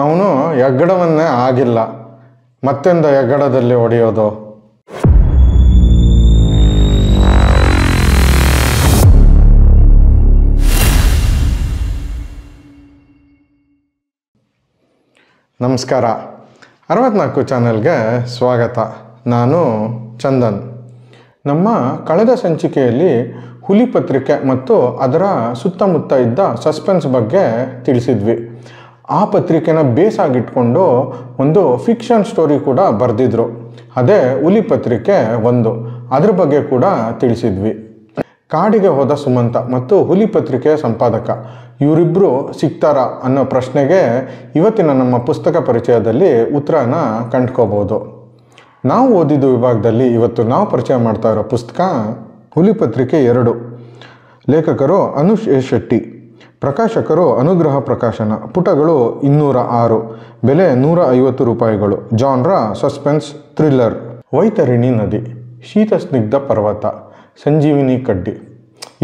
ಅವನು ಹೆಗ್ಗಡವನ್ನೇ ಆಗಿಲ್ಲ, ಮತ್ತೆಂದ ಹೆಗ್ಗಡದಲ್ಲಿ ಹೊಡೆಯೋದು? ನಮಸ್ಕಾರ, 64 ಚಾನೆಲ್ಗೆ ಸ್ವಾಗತ. ನಾನು ಚಂದನ್. ನಮ್ಮ ಕಳೆದ ಸಂಚಿಕೆಯಲ್ಲಿ ಹುಲಿ ಪತ್ರಿಕೆ ಮತ್ತು ಅದರ ಸುತ್ತಮುತ್ತ ಇದ್ದ ಸಸ್ಪೆನ್ಸ್ ಬಗ್ಗೆ ತಿಳಿಸಿದ್ವಿ. ಆ ಪತ್ರಿಕೆನ ಬೇಸಾಗಿಟ್ಕೊಂಡು ಒಂದು ಫಿಕ್ಷನ್ ಸ್ಟೋರಿ ಕೂಡ ಬರೆದಿದ್ರು, ಅದೇ ಹುಲಿ ಪತ್ರಿಕೆ 1. ಅದ್ರ ಬಗ್ಗೆ ಕೂಡ ತಿಳಿಸಿದ್ವಿ. ಕಾಡಿಗೆ ಹೋದ ಸುಮಂತ ಮತ್ತು ಹುಲಿ ಪತ್ರಿಕೆಯ ಸಂಪಾದಕ ಇವರಿಬ್ಬರು ಸಿಗ್ತಾರಾ ಅನ್ನೋ ಪ್ರಶ್ನೆಗೆ ಇವತ್ತಿನ ನಮ್ಮ ಪುಸ್ತಕ ಪರಿಚಯದಲ್ಲಿ ಉತ್ತರನ ಕಂಡ್ಕೋಬೋದು. ನಾವು ಓದಿದ ವಿಭಾಗದಲ್ಲಿ ಇವತ್ತು ನಾವು ಪರಿಚಯ ಮಾಡ್ತಾ ಇರೋ ಪುಸ್ತಕ ಹುಲಿ ಪತ್ರಿಕೆ 2. ಲೇಖಕರು ಅನುಷ್ ಎ ಶೆಟ್ಟಿ, ಪ್ರಕಾಶಕರು ಅನುಗ್ರಹ ಪ್ರಕಾಶನ, ಪುಟಗಳು 206, ಬೆಲೆ 150 ರೂಪಾಯಿಗಳು, ಜಾನ್ರ ಸಸ್ಪೆನ್ಸ್ ಥ್ರಿಲ್ಲರ್. ವೈತರಿಣಿ ನದಿ, ಶೀತ ಸ್ನಿಗ್ಧ ಪರ್ವತ, ಸಂಜೀವಿನಿ ಕಡ್ಡಿ.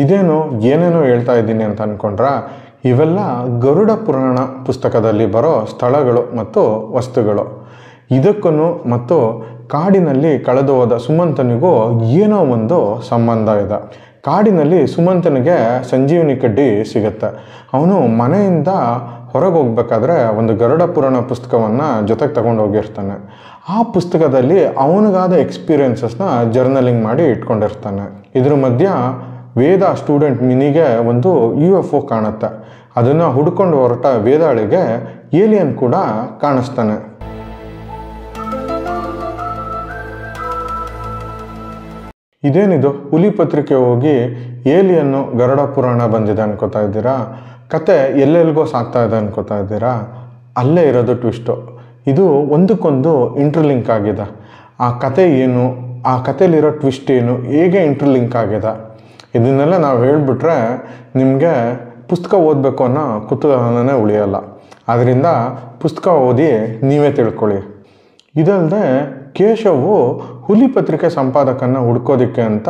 ಇದೇನು ಏನೇನೋ ಹೇಳ್ತಾ ಇದ್ದೀನಿ ಅಂತ ಅಂದ್ಕೊಂಡ್ರ, ಇವೆಲ್ಲ ಗರುಡ ಪುರಾಣ ಪುಸ್ತಕದಲ್ಲಿ ಬರೋ ಸ್ಥಳಗಳು ಮತ್ತು ವಸ್ತುಗಳು. ಇದಕ್ಕೂ ಮತ್ತು ಕಾಡಿನಲ್ಲಿ ಕಳೆದು ಹೋದ ಸುಮಂತನಿಗೂ ಏನೋ ಒಂದು ಸಂಬಂಧ ಇದೆ. ಕಾಡಿನಲ್ಲಿ ಸುಮಂತನಿಗೆ ಸಂಜೀವಿನಿ ಕಡ್ಡಿ ಸಿಗುತ್ತೆ. ಅವನು ಮನೆಯಿಂದ ಹೊರಗೆ ಹೋಗ್ಬೇಕಾದ್ರೆ ಒಂದು ಗರುಡ ಪುರಾಣ ಪುಸ್ತಕವನ್ನು ಜೊತೆಗೆ ತಗೊಂಡು ಹೋಗಿರ್ತಾನೆ. ಆ ಪುಸ್ತಕದಲ್ಲಿ ಅವನಿಗಾದ ಎಕ್ಸ್ಪೀರಿಯನ್ಸಸ್ನ ಜರ್ನಲಿಂಗ್ ಮಾಡಿ ಇಟ್ಕೊಂಡಿರ್ತಾನೆ. ಇದ್ರ ಮಧ್ಯ ವೇದ ಸ್ಟೂಡೆಂಟ್ ಮಿನಿಗೆ ಒಂದು UFO ಕಾಣುತ್ತೆ. ಅದನ್ನು ಹುಡ್ಕೊಂಡು ಹೊರಟ ವೇದಾಳಿಗೆ ಏಲಿಯನ್ ಕೂಡ ಕಾಣಿಸ್ತಾನೆ. ಇದೇನಿದು, ಹುಲಿ ಪತ್ರಿಕೆ ಹೋಗಿ ಏಲಿಯನ್ನು ಗರುಡ ಪುರಾಣ ಬಂದಿದೆ ಅನ್ಕೋತಾ ಇದ್ದೀರಾ? ಕತೆ ಎಲ್ಲೆಲ್ಗೋ ಸಾಕ್ತಾ ಇದೆ ಅನ್ಕೋತಾ ಇದ್ದೀರಾ? ಅಲ್ಲೇ ಇರೋದು ಟ್ವಿಸ್ಟು. ಇದು ಒಂದಕ್ಕೊಂದು ಇಂಟರ್ಲಿಂಕ್ ಆಗಿದೆ. ಆ ಕತೆ ಏನು, ಆ ಕತೆಯಲ್ಲಿರೋ ಟ್ವಿಸ್ಟ್ ಏನು, ಹೇಗೆ ಇಂಟರ್ಲಿಂಕ್ ಆಗಿದೆ, ಇದನ್ನೆಲ್ಲ ನಾವು ಹೇಳಿಬಿಟ್ರೆ ನಿಮಗೆ ಪುಸ್ತಕ ಓದಬೇಕು ಅನ್ನೋ ಕುತೂಹಲನೇ ಉಳಿಯಲ್ಲ. ಆದ್ದರಿಂದ ಪುಸ್ತಕ ಓದಿ ನೀವೇ ತಿಳ್ಕೊಳ್ಳಿ. ಇದಲ್ಲದೆ ಕೇಶವು ಹುಲಿ ಪತ್ರಿಕೆ ಸಂಪಾದಕನ ಹುಡ್ಕೋದಿಕ್ಕೆ ಅಂತ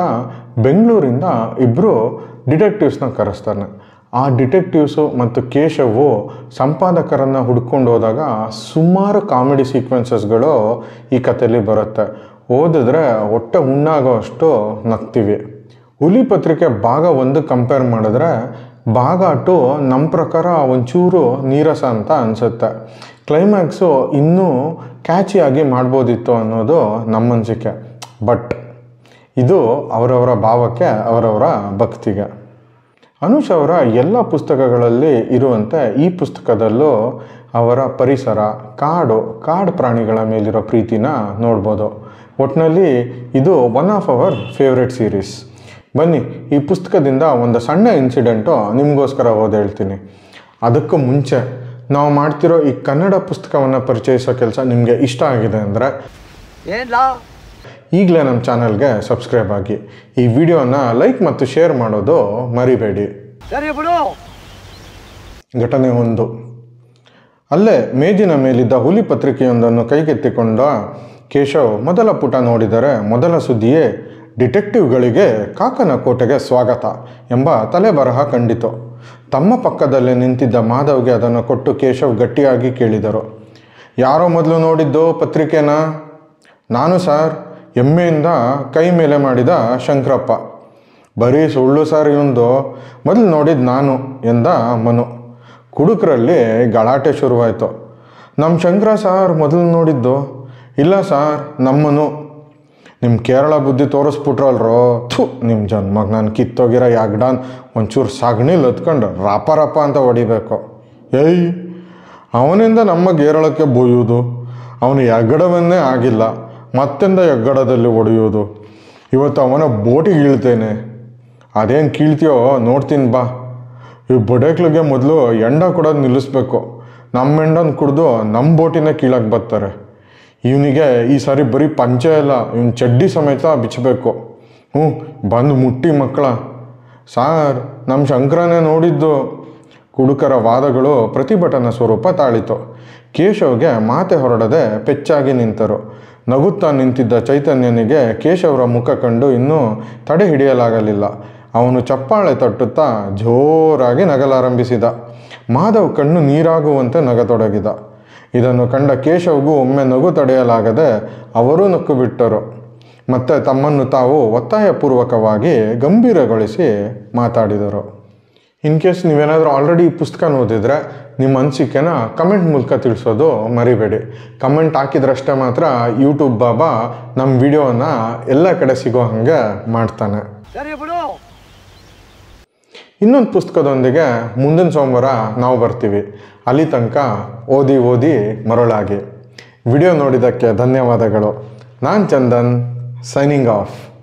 ಬೆಂಗಳೂರಿಂದ 2 ಡಿಟೆಕ್ಟಿವ್ಸ್ನ ಕರೆಸ್ತಾನೆ. ಆ ಡಿಟೆಕ್ಟಿವ್ಸು ಮತ್ತು ಕೇಶವು ಸಂಪಾದಕರನ್ನು ಹುಡ್ಕೊಂಡು ಹೋದಾಗ ಸುಮಾರು ಕಾಮಿಡಿ ಸೀಕ್ವೆನ್ಸಸ್ಗಳು ಈ ಕಥೆಯಲ್ಲಿ ಬರುತ್ತೆ. ಓದಿದ್ರೆ ಹೊಟ್ಟೆ ಹುಣ್ಣಾಗೋ ಅಷ್ಟು ನಗ್ತೀವಿ. ಹುಲಿ ಪತ್ರಿಕೆ ಭಾಗ 1 ಕಂಪೇರ್ ಮಾಡಿದ್ರೆ ಭಾಗ 2 ನಮ್ಮ ಪ್ರಕಾರ ಒಂಚೂರು ನೀರಸ ಅಂತ ಅನಿಸುತ್ತೆ. ಕ್ಲೈಮ್ಯಾಕ್ಸು ಇನ್ನೂ ಕ್ಯಾಚಿಯಾಗಿ ಮಾಡ್ಬೋದಿತ್ತು ಅನ್ನೋದು ನಮ್ಮ ಅನಿಸಿಕೆ. ಬಟ್ ಇದು ಅವರವರ ಭಾವಕ್ಕೆ, ಅವರವರ ಭಕ್ತಿಗೆ. ಅನುಷ್ ಅವರ ಎಲ್ಲ ಪುಸ್ತಕಗಳಲ್ಲಿ ಇರುವಂತೆ ಈ ಪುಸ್ತಕದಲ್ಲೂ ಅವರ ಪರಿಸರ, ಕಾಡು ಪ್ರಾಣಿಗಳ ಮೇಲಿರೋ ಪ್ರೀತಿನ ನೋಡ್ಬೋದು. ಒಟ್ಟಿನಲ್ಲಿ ಇದು one of our favourite series. ಬನ್ನಿ, ಈ ಪುಸ್ತಕದಿಂದ ಒಂದು ಸಣ್ಣ ಇನ್ಸಿಡೆಂಟು ನಿಮಗೋಸ್ಕರ ಓದಿ ಹೇಳ್ತೀನಿ. ಅದಕ್ಕೂ ಮುಂಚೆ ನಾವು ಮಾಡ್ತಿರೋ ಈ ಕನ್ನಡ ಪುಸ್ತಕವನ್ನು ಪರಿಚಯಿಸೋ ಕೆಲಸ ನಿಮಗೆ ಇಷ್ಟ ಆಗಿದೆ ಅಂದರೆ ಈಗಲೇ ನಮ್ಮ ಚಾನಲ್ಗೆ ಸಬ್ಸ್ಕ್ರೈಬ್ ಆಗಿ, ಈ ವಿಡಿಯೋನ ಲೈಕ್ ಮತ್ತು ಶೇರ್ ಮಾಡೋದು ಮರಿಬೇಡಿ. ಘಟನೆ 1. ಅಲ್ಲೇ ಮೇಜಿನ ಮೇಲಿದ್ದ ಹುಲಿ ಪತ್ರಿಕೆಯೊಂದನ್ನು ಕೈಗೆತ್ತಿಕೊಂಡ ಕೇಶವ್ ಮೊದಲ ಪುಟ ನೋಡಿದರೆ ಮೊದಲ ಸುದ್ದಿಯೇ ಡಿಟೆಕ್ಟಿವ್ಗಳಿಗೆ ಕಾಕನ ಕೋಟೆಗೆ ಸ್ವಾಗತ ಎಂಬ ತಲೆಬರಹ ಕಂಡಿತು. ತಮ್ಮ ಪಕ್ಕದಲ್ಲೇ ನಿಂತಿದ್ದ ಮಾಧವ್ಗೆ ಅದನ್ನು ಕೊಟ್ಟು ಕೇಶವ್ ಗಟ್ಟಿಯಾಗಿ ಕೇಳಿದರು, ಯಾರೋ ಮೊದಲು ನೋಡಿದ್ದು ಪತ್ರಿಕೆನ? ನಾನು ಸರ್, ಹೆಮ್ಮೆಯಿಂದ ಕೈ ಮೇಲೆ ಮಾಡಿದ ಶಂಕರಪ್ಪ. ಬರೀ ಸುಳ್ಳು ಸರ್, ಇವಂದು ಮೊದಲು ನೋಡಿದ್ದು ನಾನು ಎಂದ ಮನು. ಕುಡುಕರಲ್ಲಿ ಗಲಾಟೆ ಶುರುವಾಯಿತು. ನಮ್ಮ ಶಂಕರ ಸಾರ್ ಮೊದಲು ನೋಡಿದ್ದು? ಇಲ್ಲ ಸಾರ್, ನಮ್ಮನು. ನಿಮ್ಮ ಕೇರಳ ಬುದ್ಧಿ ತೋರಿಸ್ಬಿಟ್ರಲ್ರೋ, ನಿಮ್ಮ ಜನ್ಮಗೆ ನಾನು ಕಿತ್ತೋಗಿರೋ ಯಾಗ್ಡಾನ್ ಒಂಚೂರು ಸಗಣಿಲಿ ಹತ್ಕೊಂಡು ರಪ ಅಂತ ಹೊಡಿಬೇಕು. ಅವನಿಂದ ನಮ್ಮ ಕೇರಳಕ್ಕೆ ಬೋಯುವುದು, ಅವನು ಹೆಗ್ಗಡವನ್ನೇ ಆಗಿಲ್ಲ, ಮತ್ತೆಂದ ಹೆಗ್ಗಡದಲ್ಲಿ ಹೊಡೆಯುವುದು. ಇವತ್ತು ಅವನ ಬೋಟಿಗೆ ಇಳ್ತೇನೆ. ಅದೇನು ಕೀಳ್ತೀಯೋ ನೋಡ್ತೀನಿ ಬಾ. ಈ ಬೊಡೇಕ್ಲಿಗೆ ಮೊದಲು ಎಂಡ ಕೊಡೋದು ನಿಲ್ಲಿಸ್ಬೇಕು. ನಮ್ಮ ಎಂಡನ ಕುಡಿದು ನಮ್ಮ ಬೋಟಿನ ಕೀಳಕ್ಕೆ ಬರ್ತಾರೆ. ಇವನಿಗೆ ಈ ಸಾರಿ ಬರೀ ಪಂಚೆ ಇಲ್ಲ, ಇವನು ಚಡ್ಡಿ ಸಮೇತ ಬಿಚ್ಚಬೇಕು. ಬಂದು ಮುಟ್ಟಿ ಮಕ್ಕಳ. ಸಾರ್, ನಮ್ಮ ಶಂಕರನೇ ನೋಡಿದ್ದು. ಕುಡುಕರ ವಾದಗಳು ಪ್ರತಿಭಟನಾ ಸ್ವರೂಪ ತಾಳಿತು. ಕೇಶವ್ಗೆ ಮಾತೆ ಹೊರಡದೆ ಪೆಚ್ಚಾಗಿ ನಿಂತರು. ನಗುತ್ತಾ ನಿಂತಿದ್ದ ಚೈತನ್ಯನಿಗೆ ಕೇಶವರ ಮುಖ ಕಂಡು ಇನ್ನೂ ತಡೆ ಹಿಡಿಯಲಾಗಲಿಲ್ಲ. ಅವನು ಚಪ್ಪಾಳೆ ತಟ್ಟುತ್ತಾ ಜೋರಾಗಿ ನಗಲಾರಂಭಿಸಿದ. ಮಾಧವ್ ಕಣ್ಣು ನೀರಾಗುವಂತೆ ನಗತೊಡಗಿದ. ಇದನ್ನು ಕಂಡ ಕೇಶವ್ಗೂ ಒಮ್ಮೆ ನಗು ತಡೆಯಲಾಗದೆ ಅವರೂ ನಕ್ಕು ಬಿಟ್ಟರು. ಮತ್ತು ತಮ್ಮನ್ನು ತಾವು ಒತ್ತಾಯಪೂರ್ವಕವಾಗಿ ಗಂಭೀರಗೊಳಿಸಿ ಮಾತಾಡಿದರು. ಇನ್ ಕೇಸ್ ನೀವೇನಾದರೂ ಆಲ್ರೆಡಿ ಈ ಪುಸ್ತಕ ಓದಿದರೆ ನಿಮ್ಮ ಅನಿಸಿಕೆನ ಕಮೆಂಟ್ ಮೂಲಕ ತಿಳಿಸೋದು ಮರಿಬೇಡಿ. ಕಮೆಂಟ್ ಹಾಕಿದ್ರಷ್ಟೇ ಮಾತ್ರ ಯೂಟ್ಯೂಬ್ ಬಾಬಾ ನಮ್ಮ ವಿಡಿಯೋನ ಎಲ್ಲ ಕಡೆ ಸಿಗೋ ಹಾಗೆ ಮಾಡ್ತಾನೆ. ಇನ್ನೊಂದು ಪುಸ್ತಕದೊಂದಿಗೆ ಮುಂದಿನ ಸೋಮವಾರ ನಾವು ಬರ್ತೀವಿ. ಅಲ್ಲಿ ತನಕ ಓದಿ ಮರಳಾಗಿ. ವಿಡಿಯೋ ನೋಡಿದ್ದಕ್ಕೆ ಧನ್ಯವಾದಗಳು. ನಾನು ಚಂದನ್, ಸೈನಿಂಗ್ ಆಫ್.